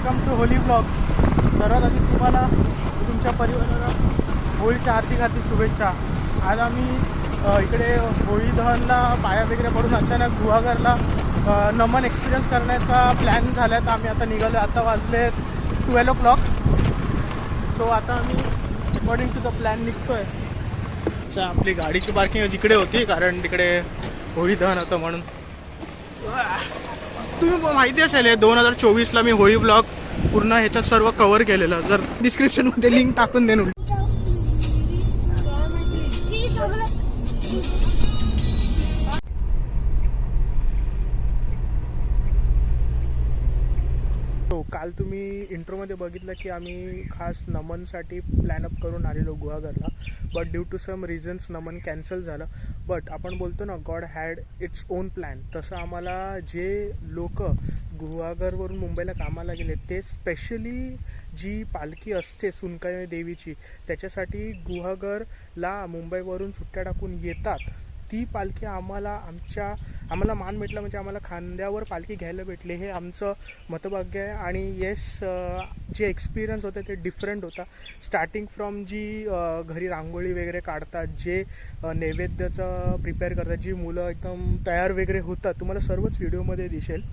Welcome to Holy blog. सर्वात आधी तुम्हाला तुमच्या परिवाराला होळीच्या हार्दिक हार्दिक शुभेच्छा. आज आम्ही इकडे होळी दहनला पाया वगैरे पडून अचानक गुहागरला नमन एक्सपिरियन्स करण्याचा प्लॅन झाला आहे. तर आम्ही आता निघालो. आता वाजले 12 o'clock. सो आता आम्ही अकॉर्डिंग टू द प्लॅन निघतो आहे. अच्छा, आपली गाडीची पार्किंग जिकडे होती कारण तिकडे होळी दहन होतं म्हणून. तुम्ही माहिती असेल 2024ला मी होळी ब्लॉग पूर्ण ह्याच्यात सर्व कव्हर केलेलं. जर डिस्क्रिप्शनमध्ये लिंक टाकून देईन. काल तुम्ही इंट्रोमध्ये बघितलं की आम्ही खास नमनसाठी प्लॅनअप करून आलेलो गुहागरला. But due to some reasons Naman cancel झालं. बट आपण बोलतो ना, God had its own plan. तसं आम्हाला जे लोक गुहागरवरून मुंबईला कामाला गेले ते स्पेशली जी पालखी असते सुनकाई देवीची त्याच्यासाठी गुहागरला मुंबईवरून सुट्ट्या टाकून येतात. ती पालखी आम्हाला मान भेटला म्हणजे आम्हाला खांद्यावर पालखी घ्यायला भेटली. हे आमचं मतभाग्य आहे. आणि येस, जे एक्सपिरियन्स होतं ते डिफरंट होता. स्टार्टिंग फ्रॉम जी घरी रांगोळी वगैरे काढतात, जे नैवेद्याचं प्रिपेअर करतात, जी मुलं एकदम तयार वगैरे होतात, तुम्हाला सर्वच व्हिडिओमध्ये दिसेल.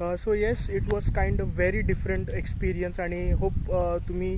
So yes, it was kind of very different experience. आणि होप तुम्ही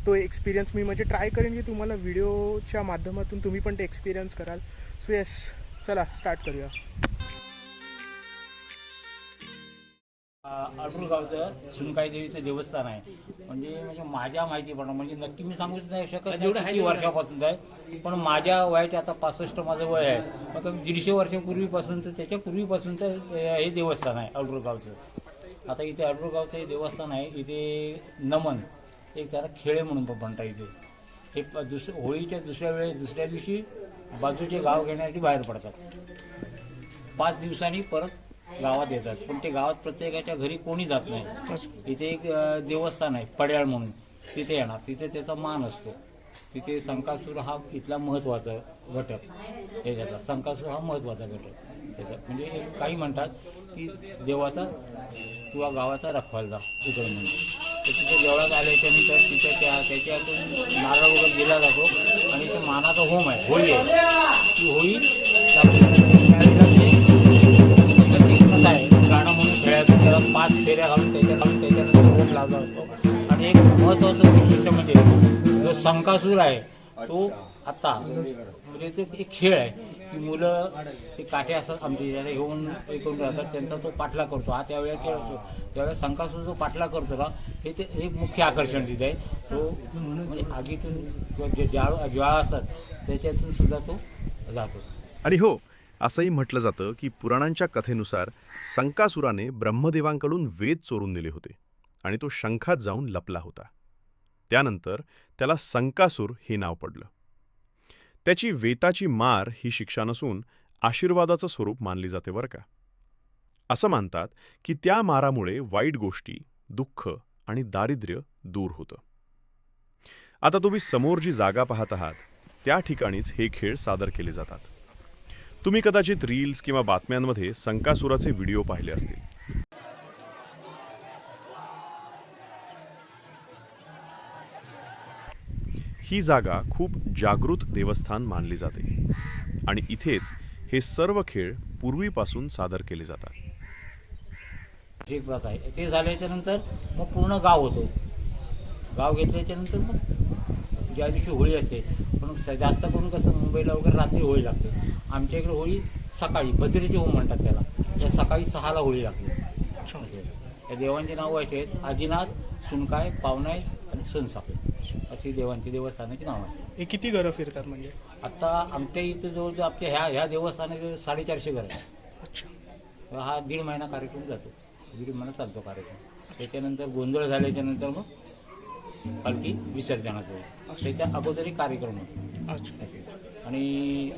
तो एक्सपिरियन्स मी म्हणजे ट्राय करेन की तुम्हाला व्हिडिओच्या माध्यमातून तुम्ही पण ते एक्सपिरियन्स कराल. सो येस, चला स्टार्ट करूया. अडूर गावचं सुनकाई देवीचं देवस्थान आहे. म्हणजे माझ्या माहितीप्रमाणे म्हणजे नक्की मी सांगूच नाही शकत जेवढं आहे वर्षापासून आहे. पण माझ्या वयाचे आता 65 माझं वय आहे. मग 150 वर्षापूर्वीपासून तर त्याच्या पूर्वीपासूनचं हे देवस्थान आहे अडूर गावचं. आता इथे अडूर गावचं हे देवस्थान आहे. इथे नमन एक त्याला खेळे म्हणून म्हणता इथे हे होळीच्या दुसऱ्या दिवशी बाजूचे गाव घेण्यासाठी बाहेर पडतात. 5 दिवसांनी परत गावात येतात. पण ते गावात प्रत्येकाच्या घरी कोणी जात नाही. इथे एक देवस्थान आहे पड्याळ म्हणून, तिथे येणार. तिथे त्याचा मान असतो. तिथे संकासूर हा इथला महत्त्वाचा घटक हे त्याचा. संकासूर हा महत्त्वाचा घटक त्याचा. म्हणजे काही म्हणतात की देवाचा किंवा गावाचा रखवालदार इकडे म्हणून. तर तिथे देवळात आल्याच्यानंतर तिथे त्याच्यातून नारळ वगैरे दिला जातो. आणि ते मानाचा होम आहे, होळी आहे. ती होळी त्यावेळेला ते प्रथा आहे. गाणं म्हणून खेळायचं, त्याला 5 फेऱ्या घालून त्याच्यानंतर होम लावला असतो. आणि एक महत्त्वाचं वैशिष्ट्य म्हणजे जो संकासूर आहे तो आता म्हणजे ते एक खेळ आहे की मुलं ते काठे असतात आमच्या याला घेऊन करून राहतात. त्यांचा तो पाठलाग करतो. हा त्यावेळेला खेळ असतो. त्यावेळेला संकासूर जो पाठलाग करतो ना, हे ते एक मुख्य आकर्षण तिथे आहे. तो म्हणजे आगीतून ज्वाळा असतात त्याच्यातून सुद्धा तो जातो. आणि हो, असंही म्हटलं जातं की पुराणांच्या कथेनुसार संकासुराने ब्रह्मदेवांकडून वेद चोरून नेले होते आणि तो शंखात जाऊन लपला होता. त्यानंतर त्याला संकासूर हे नाव पडलं. त्याची वेताची मार ही शिक्षा नसून आशीर्वादाचं स्वरूप मानली जाते बरं का. असं मानतात की त्या मारामुळे वाईट गोष्टी, दुःख आणि दारिद्र्य दूर होतं. आता तुम्ही समोर जी जागा पाहत आहात त्या ठिकाणीच हे खेळ सादर केले जातात. तुम्ही कदाचित रील्स किंवा बातम्यांमध्ये संकासुराचे व्हिडिओ पाहिले असतील. ही जागा खूप जागृत देवस्थान मानली जाते आणि इथेच हे सर्व खेळ पूर्वीपासून सादर केले जातात. एक प्रथा आहे. ते झाल्याच्या नंतर मग पूर्ण गाव होतो. गाव घेतल्याच्या नंतर मग ज्या दिवशी होळी असते, पण जास्त करून कसं मुंबईला वगैरे रात्री होळी लागते. आमच्या इकडे होळी सकाळी भद्रेचे होम म्हणतात त्याला. त्या सकाळी 6ला होळी लागते. त्या देवांची नावं अशी आहेत: आदिनाथ, सुनकाय, पावनाय आणि सोनसाखळी अशी देवांची देवस्थानाची नावं आहेत. हे किती घरं फिरतात म्हणजे? आता आमच्या इथे जवळजवळ आपल्या ह्या देवस्थानाचे 450 घर आहे. अच्छा. हा 1.5 महिना कार्यक्रम जातो. 1.5 महिना चालतो कार्यक्रम. त्याच्यानंतर गोंधळ झाल्याच्या नंतर मग पालखी विसर्जनाचा होईल. त्याच्या अगोदरही कार्यक्रम होतो. अच्छा. आणि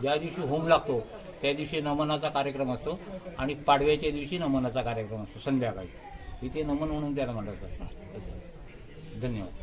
ज्या दिवशी होम लागतो त्या दिवशी नमनाचा कार्यक्रम असतो. आणि पाडव्याच्या दिवशी नमनाचा कार्यक्रम असतो संध्याकाळी. इथे नमन म्हणून त्याला म्हणलं जातं. धन्यवाद.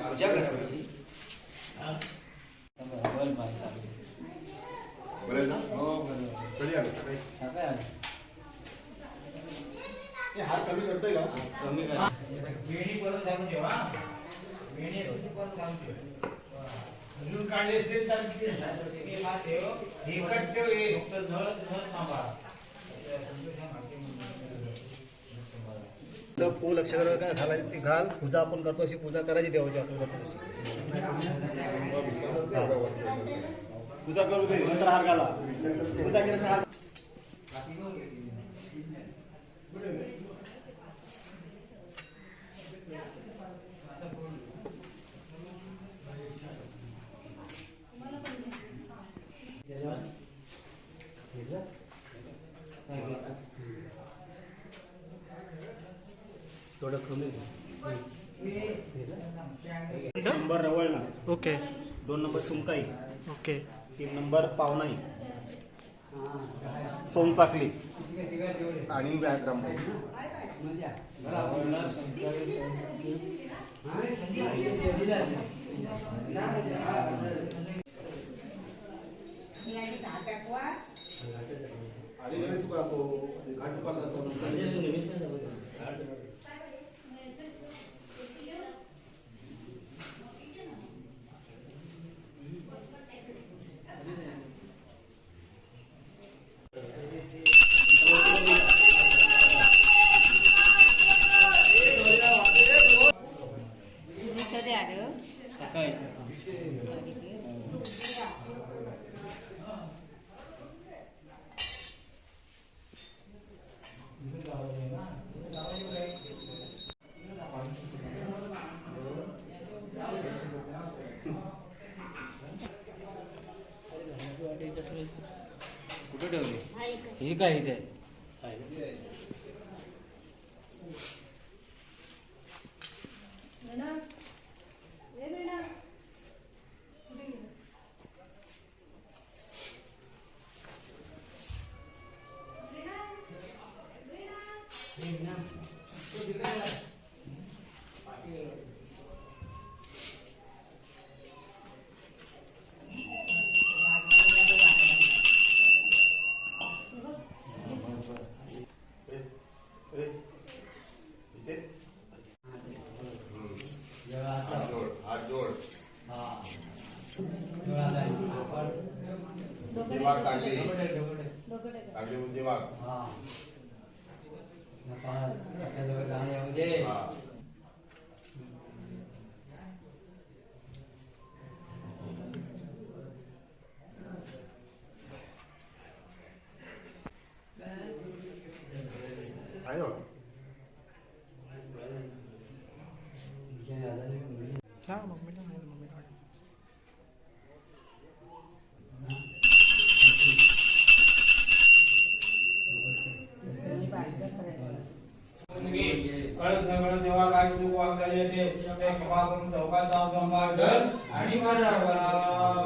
पूजा करावी. बरं ना? हो बरोबर. कधी आलं सकाळी? सगळं आलं. हात कमी करतोय का? कमी करा. वेणी परत घालून ठेवा. वेणी परत घालून ठेवा. अजून काढले असतील तर हे का ठेव. एकच ठेव हे. फक्त झळ सांभाळा. फुल अक्षर काय घालायची ती घाल. पूजा आपण करतो अशी पूजा करायची देवाची आपण करतो तशी. पूजा करू दे नंतर हार घाला. पूजा केल्याशिवाय हार थोडं कमी नंबर रवळणा. ओके 2 नंबर सुमकाई. ओके 3 नंबर पावनाई. सोनसाखली आणि व्यायाम. सकाळी. कुठे ठेवली? हे काय इथे? हात जोड. दिमाग चांगली. चांगली बुद्धी वाघ. हा. आहे बघ. हां मम्मीला नाही मम्मीला तेव्हा काय चूक वाग झाली ते क्षमा करून चौकात जाऊन संभाषण आणि माझ्या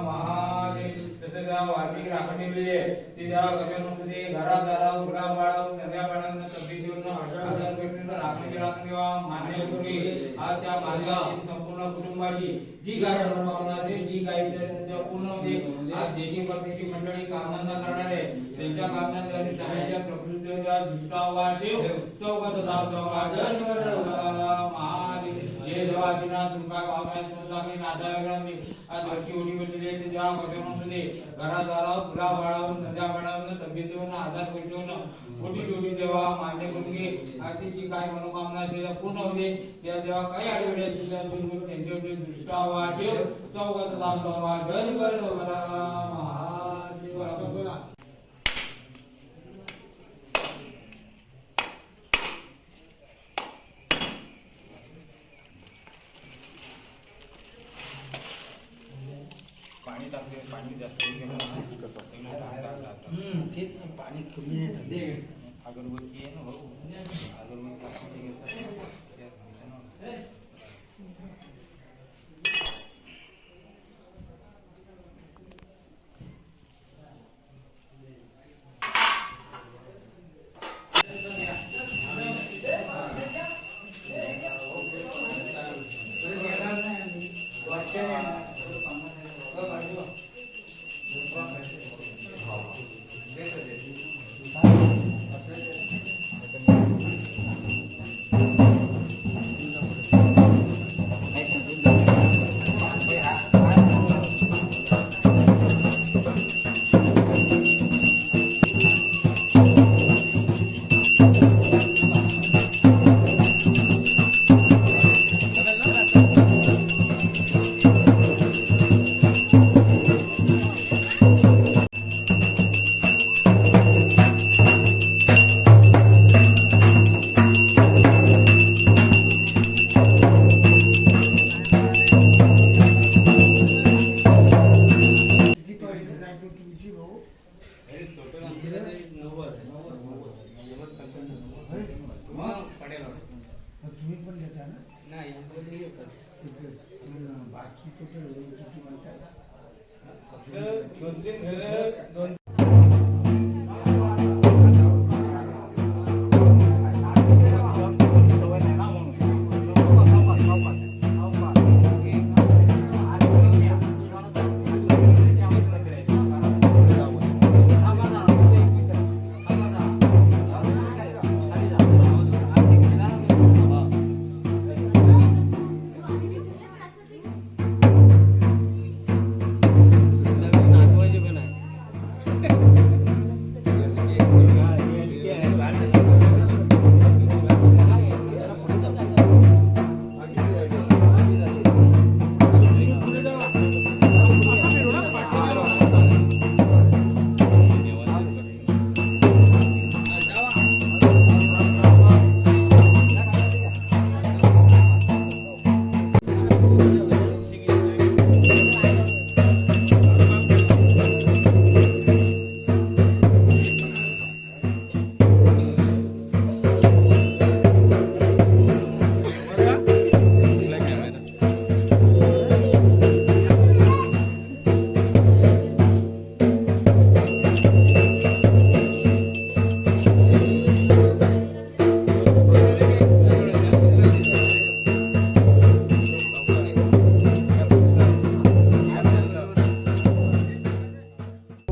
महादेव तसे जेव्हा वार्षिक राखण ठेवलेली आहे ते जेव्हा गजानमध्ये घरात झाला उघडा बाळा नद्या बाळांना तब्येत देऊन आजार गोष्टींचा राखणीची राखण किंवा मान्य करून आज त्या माझ्या संपूर्ण कुटुंबाची जी काही मनोकामना असेल जी काही त्या पूर्ण म्हणजे आज देशी पत्नीची मंडळी कामधंदा करणारे त्यांच्या कामधंदा आणि समाजाच्या प्रकृतीचा दृष्टा वाटेव चौकात जाऊन संभाषण महादेव जे जेव्हा दिना तुमका पावसाळ्यात सोसाकी नादा वेगळा मी आज वर्षी उडी बोललेली आहे जेव्हा गजानमध्ये घरात दारावर फुला बाळावून नद्या बाळावून तब्येत देऊन आधार भेटून मोठी डोटी देवा मान्य करून घे आजची जी काय मनोकामना आहे त्या पूर्ण होते त्या जेव्हा काही आडवड्याची त्यांच्यावर दृष्टा वाटेव चौकात जाऊन संभाषण महादेव आपण बोला. पाणी टाक. पाणी जास्त पाणी कमी अगरबत्ती आहे ना भाऊ अगरबत्ती तुम्ही पण घेता ना नाही बाकी टोटल किती म्हणतात दोन तीन घर दोन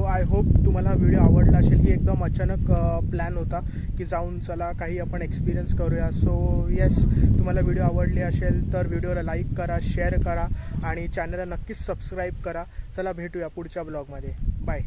आय होप तुम्हाला व्हिडिओ आवडला असेल. ही एकदम अचानक प्लॅन होता की जाऊन चला काही आपण एक्सपिरियन्स करूया. सो येस, तुम्हाला व्हिडिओ आवडली असेल तर व्हिडिओला लाईक करा, शेअर करा आणि चॅनलला नक्कीच सबस्क्राईब करा. चला भेटूया पुढच्या ब्लॉगमध्ये. बाय.